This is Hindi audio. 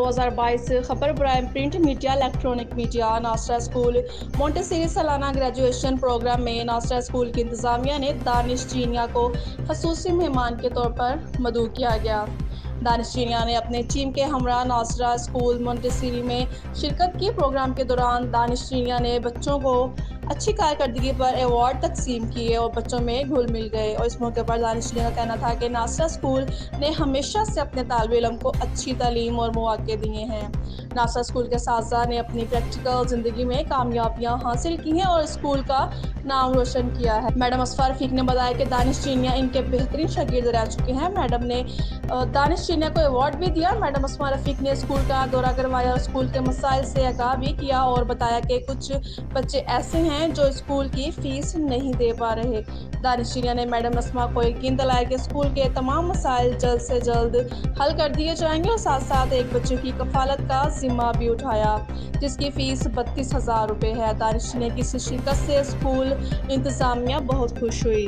2022 खबर ब्राइम print media electronic media Nasra school montessori सालाना ग्रेजुएशन प्रोग्राम में नासरा स्कूल की इंतजामिया ने दानिश चीनिया को खसूसी मेहमान के तौर पर मदऊ किया गया। दानिश चीनिया ने अपने टीम के हमरा नासरा स्कूल मोंटेसरी में शिरकत की। प्रोग्राम के दौरान दानिश चीनिया ने बच्चों को अच्छी कारकर्दगी पर अवार्ड तकसीम किए और बच्चों में घुल मिल गए। और इस मौके पर दानिश चीनिया का कहना था कि नासरा स्कूल ने हमेशा से अपने तालिब इल्म को अच्छी तालीम और मौके दिए हैं। नासरा स्कूल के असातिज़ा ने अपनी प्रैक्टिकल ज़िंदगी में कामयाबियाँ हासिल की हैं और स्कूल का नाम रोशन किया है। मैडम असफा रफ़ीक ने बताया कि दानिश चीनिया इनके बेहतरीन शागिर्द रह चुके हैं। मैडम ने दानिश चीनिया को अवार्ड भी दिया। मैडम असफा रफ़ीक ने स्कूल का दौरा करवाया और स्कूल के मसाइल से आगाह भी किया और बताया कि कुछ बच्चे ऐसे हैं जो स्कूल की फ़ीस नहीं दे पा रहे। दानिश चीनिया ने मैडम नस्मा को यकीन दिलाया कि स्कूल के तमाम मसाइल जल्द से जल्द हल कर दिए जाएंगे और साथ साथ एक बच्चे की कफालत का जिम्मा भी उठाया जिसकी फ़ीस 32,000 रुपये है। दानिश चीनिया की इस शिरकत से स्कूल इंतज़ामिया बहुत खुश हुई।